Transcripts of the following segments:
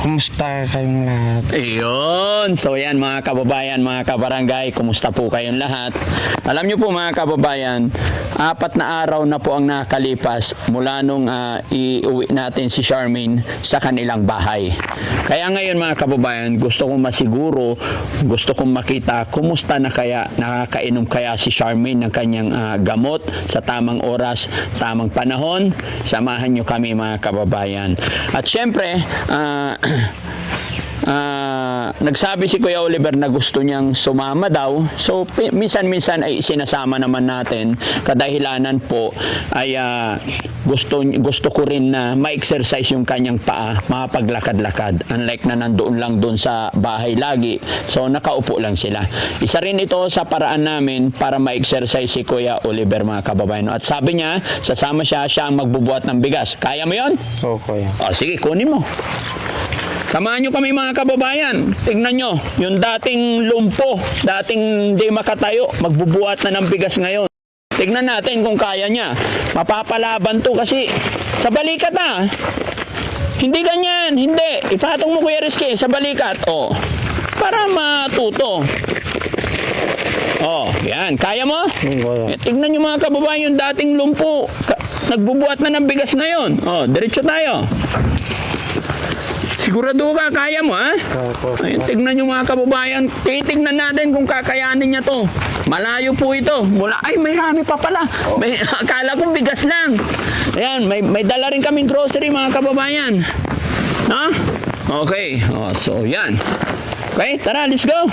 Kumusta kayong lahat? Ayun. So yan mga kababayan, mga kabarangay, kumusta po kayong lahat? Alam niyo po mga kababayan, 4 na araw na po ang nakalipas mula nung iuwi natin si Charmaine sa kanilang bahay. Kaya ngayon mga kababayan, gusto kong masiguro, gusto kong makita kumusta na kaya, nakakainom kaya si Charmaine ng kanyang gamot sa tamang oras, tamang panahon. Samahan niyo kami mga kababayan. At syempre, nagsabi si Kuya Oliver na gusto niyang sumama daw. So minsan-minsan ay sinasama naman natin. Kadahilanan po ay gusto ko rin na ma-exercise yung kanyang paa, makapaglakad-lakad. Unlike na nandoon lang doon sa bahay lagi. So nakaupo lang sila. Isa rin ito sa paraan namin para ma-exercise si Kuya Oliver mga kababayan. At sabi niya, sasama siya ang magbubuhat ng bigas. Kaya mo yon? Oo, kuya. O sige, kunin mo. Samahan nyo kami mga kababayan. Tignan nyo, yung dating lumpo, dating hindi makatayo, magbubuhat na ng bigas ngayon. Tignan natin kung kaya niya. Mapapalaban to kasi sa balikat Hindi ganyan, hindi. Ipatong mo Kuya Rizky sa balikat. O, para matuto. O, yan. Kaya mo? Tignan nyo mga kababayan yung dating lumpo. Nagbubuhat na ng bigas ngayon. O, diretso tayo. Sigurado ka, kaya mo Ay, tignan nyo mga kababayan, titignan natin kung kakayanin niya to. Malayo po ito. Ay, may rami pa pala. Akala kong bigas lang. Ayan, may dala rin kaming grocery mga kababayan. Okay. So, yan. Okay, tara, let's go.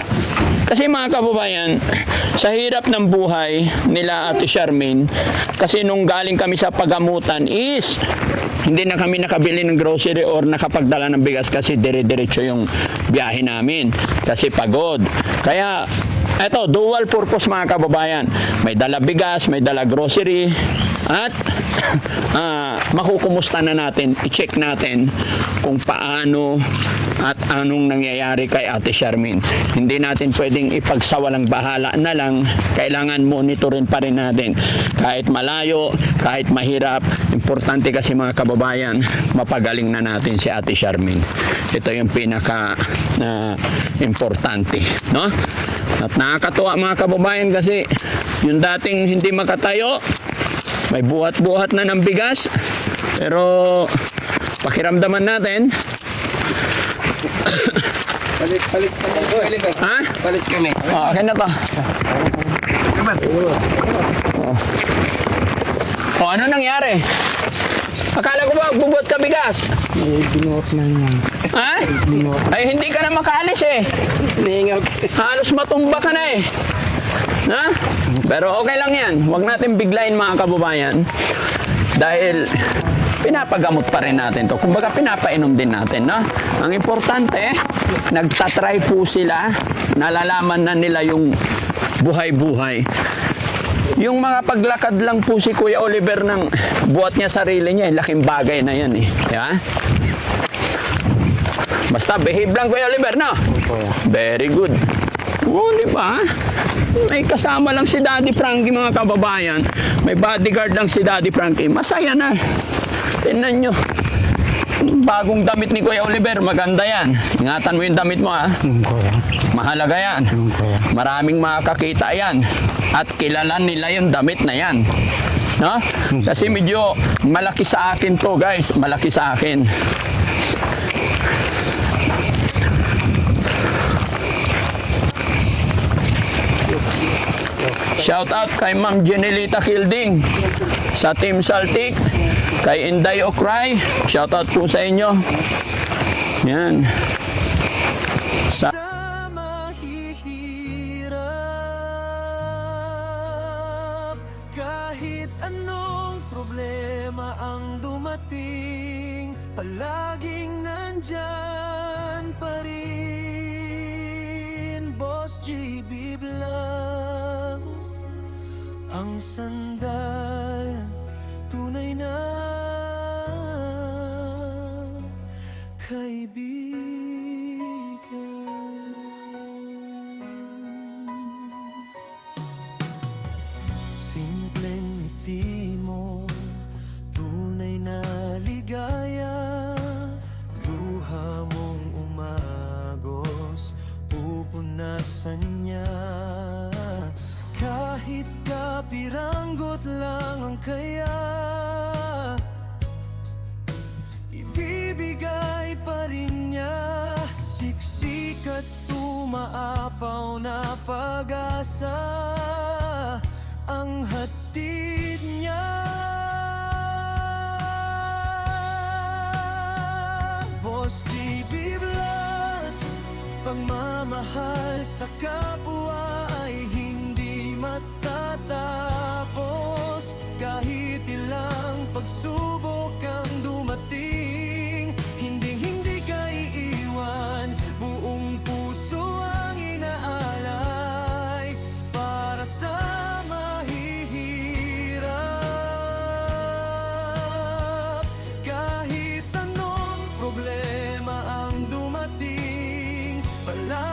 Kasi mga kababayan, sa hirap ng buhay nila Ate Charmaine, kasi nung galing kami sa pagamutan is hindi na kami nakabili ng grocery or nakapagdala ng bigas kasi dire-diretso yung biyahe namin kasi pagod. Kaya eto, dual purpose mga kababayan. May dala bigas, may dala grocery at makukumusta na natin, i-check natin kung paano at anong nangyayari kay Ate Charmaine. Hindi natin pwedeng ipagsawalang bahala na lang. Kailangan monitorin pa rin natin. Kahit malayo, kahit mahirap, importante kasi mga kababayan, mapagaling na natin si Ate Charmaine. Ito yung pinaka importante, no? At nakakatuwa mga kababayan kasi yung dating hindi makatayo, may buhat-buhat na ng bigas, pero pakiramdaman natin Palit kami. Palit kami. Okay na to. Ano nangyari? Akala ko ba bubuhat ka bigas? Binuot na yan. Ay hindi ka na makaalis halos matumba ka na Pero okay lang yan. Huwag natin biglayin mga kababayan. Dahil pinapagamot pa rin natin to. Kumbaga pinapainom din natin, Ang importante, nagtatry po sila, nalalaman na nila yung buhay-buhay. Yung mga paglakad lang po si Kuya Oliver ng buhat niya sarili niya, laking bagay na yan Diba? Basta behave lang Kuya Oliver, Very good. Diba? May kasama lang si Daddy Frankie mga kababayan. May bodyguard lang si Daddy Frankie. Masaya na. Tingnan nyo. Bagong damit ni Kuya Oliver, maganda yan. Ingatan mo yung damit mo Mahalaga yan. Maraming makakita yan. At kilala nila yung damit na yan. Kasi medyo malaki sa akin to guys. Malaki sa akin. Shout out kay Ma'am Jenelita Kilding sa Team Saltik, kay Inday Okray, shout out po sa inyo. Yan. Sa mahihirap, kahit anong problema ang dumating, palaging nandyan pa rin. Boss GB Vlogs, ang sandalan, tunay na kaibigan. Simpleng ngiti mo, tunay na ligaya, luha mong piranggot lang ang kaya, ibibigay pa rin niya. Siksik at umaapaw na pag-asa ang hatid niya. Boss GB Vlogs, pagmamahal sa kapwa ay hindi matatapos. Kahit ilang pagsubok ang dumating, hindi ka iiwan. Buong puso ang inaalay para sa mahihirap. Kahit anong problema ang dumating, palagi